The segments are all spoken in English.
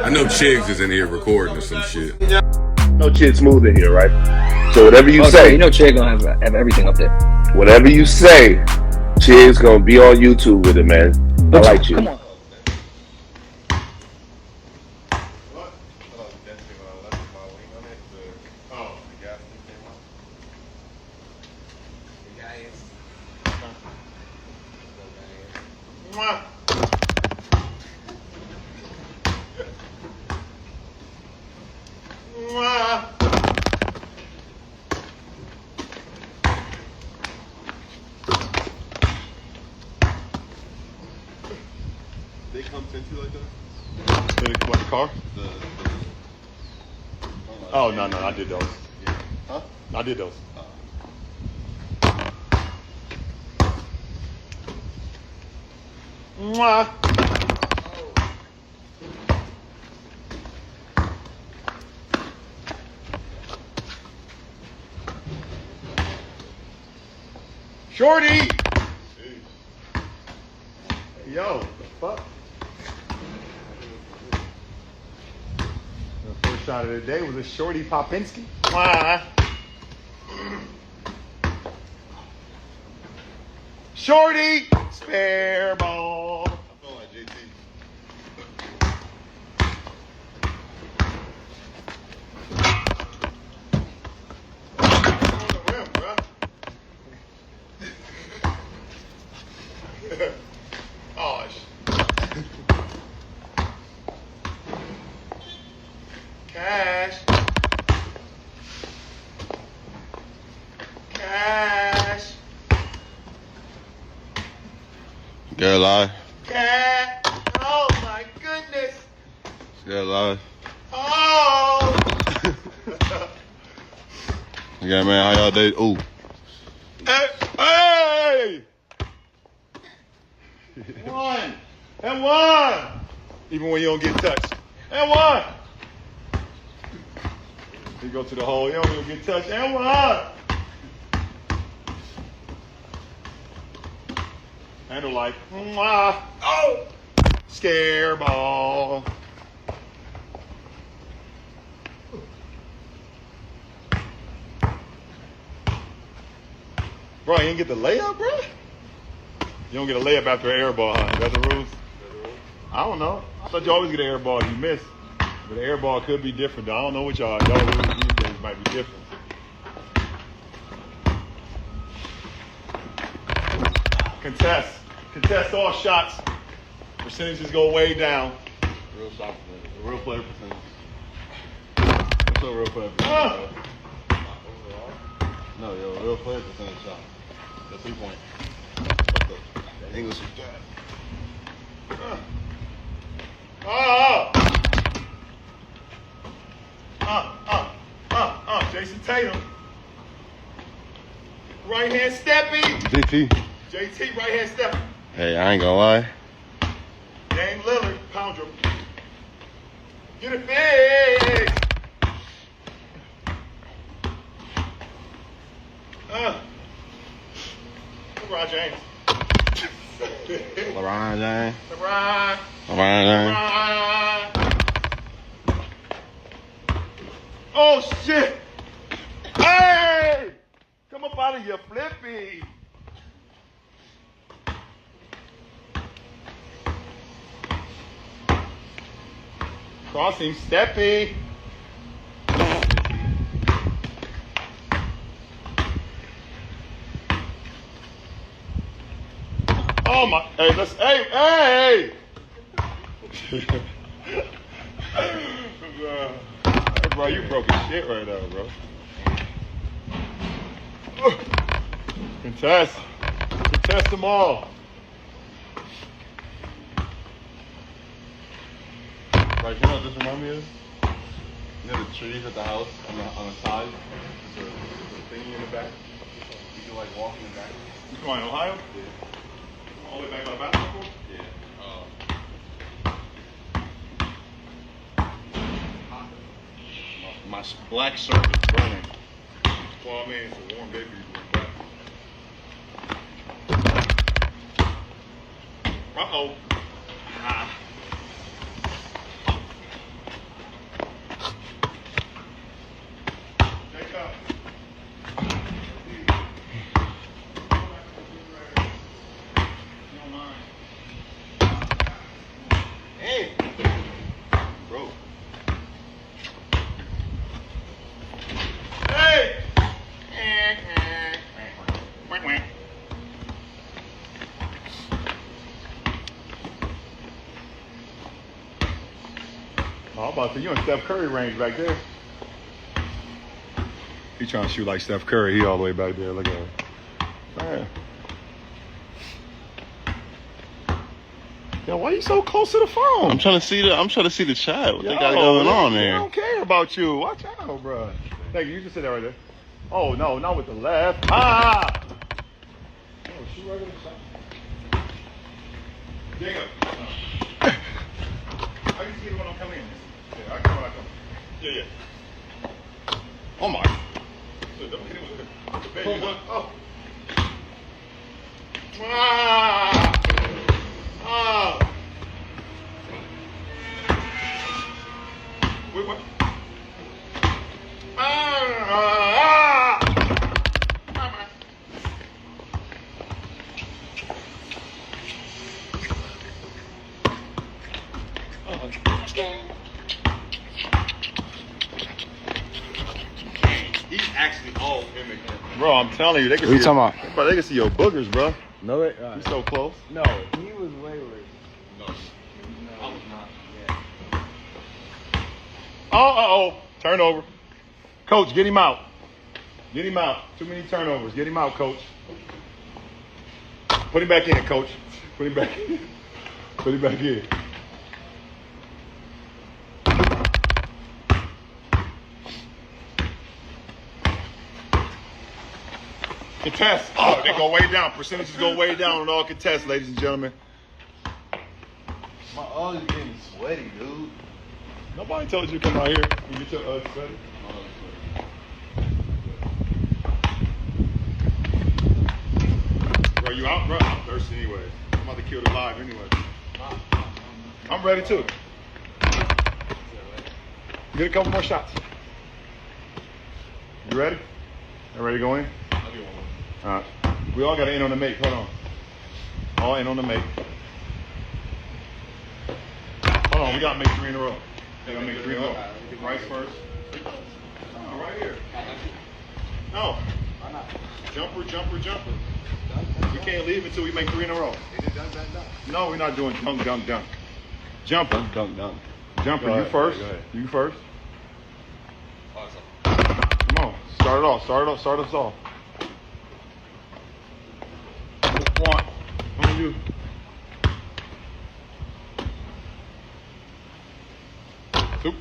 I know Chigs is in here recording or some shit. No Chid Smooth in here, right? So whatever you say, you know, Chig gonna have everything up there. whatever you say, Chid's gonna be on YouTube with it, man. I like you. Come on. They come sent you like that? What, the car? Oh, no, I did those. Huh? I did those. Mwah. Shorty! Yo, the fuck? The first shot of the day was a Shorty Popinski. Mwah. Shorty! Spare ball. I feel like JT. On the rim, bro. Oh, Cash. Cash. Get alive. Cash. Oh my goodness. Get alive. Oh. Yeah, man. How y'all day? Ooh. Hey. One. And one. Even when you don't get touched. And one. You go to the hole, you don't even get touched. And one. Handle like, mwah. Oh. Scare ball. Bro, you didn't get the layup, bro? You don't get a layup after an air ball, huh? Is that the rules? I don't know. I thought you always get an air ball if you miss. But the air ball could be different. I don't know what y'all rules these days might be different. Contest. Contest all shots. Percentages go way down. Real shot percentage. Real player percentage. What's up, real player percentage? No, yo, real player percentage shot. The 3 point. The English is that. Jason Tatum. Right hand steppy. JT, right hand steppy. Hey, I ain't gonna lie. Dame Lillard, pound dribble. Get it big. LeBron James. LeBron James. LeBron. Oh shit! Hey! Come up out of your flippy. Crossing steppy. Oh my! Hey, let's. Hey! Bro, you broke as shit right now, bro. Contest them all. Right, you know what this reminds me of? You know the trees at the house on the side? There's a thingy in the back. You can like walk in the back. You from Ohio? Yeah. All the way back on the basketball court? Yeah. My black shirt is burning. Well, I mean, it's a warm day for you to back. Uh-oh. Oh, I'm about to say, you in Steph Curry range back there. He trying to shoot like Steph Curry. He all the way back there. Look at him. Man. Yo, why you so close to the phone? I'm trying to see the chat. What they got going on They there? don't care about you. Watch out, bro. Thank you. You just sit there right there. Oh no, not with the left. Ah! Oh, shoot right in the shot. Jacob. I can see it when I'm coming in. Yeah, I come when I come. Yeah. Oh my. Look, don't hit him with the baby. Oh. Ah! Ah! Wait, what? He's actually all mimicking. Bro, I'm telling you, they can What see you talking your, bro, they can see your boogers, bro. No, it, You so close. no, he was way worse. No, I was not. Oh. Turnover. Coach, get him out. Get him out. Too many turnovers. Get him out, coach. Put him back in, coach. Put him back in. Put him back in. Contest. Oh, they go way down. Percentages go way down on all contests, ladies and gentlemen. My arms is getting sweaty, dude. Nobody told you to come out here and get your sweaty. Bro, you out, bro? I'm thirsty anyways. I'm about to kill the live anyway. I'm ready too. Get a couple more shots. You ready? You ready to go in? I'll get one more. All right. We all got to end on the make. Hold on. All in on the make. Hold on. We got to make 3 in a row. We got to make 3 in a row. Bryce first. Oh, right here. No. Why not? Jumper. We can't leave until we make 3 in a row. No, we're not doing dunk. Jumper. Dunk. Jumper. Go You ahead, first. go ahead. You first. Awesome. Come on. Start us off. 1. On you. 2.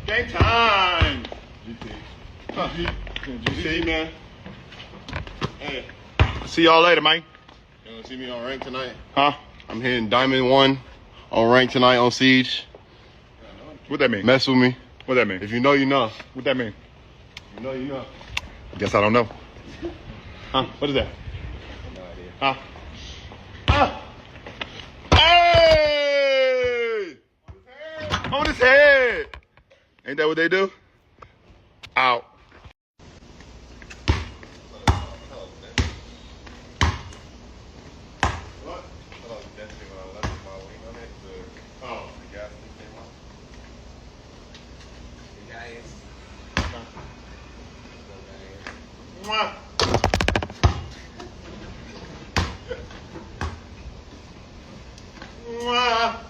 Game time. GT, man. Hey, See y'all later, man. you wanna see me on rank tonight? Huh? I'm hitting Diamond 1 on rank tonight on Siege. What that mean? Mess with me. What that mean? If you know, you know. What that mean? You know, you know. Guess I don't know. Huh? What is that? No idea. Huh? Ah! Hey! On his head. Ain't that what they do? Out. What? Oh. Mwah. Mwah.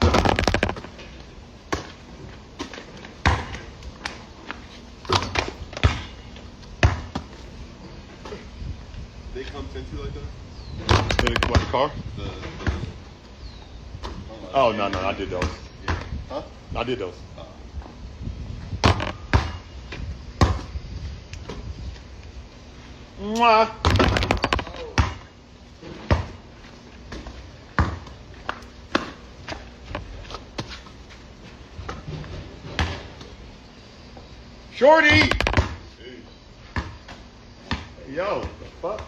They come tinted like that? What, the car? The Oh, no, I did those. Yeah. Huh? I did those. Mwah. Shorty! Yo, the fuck?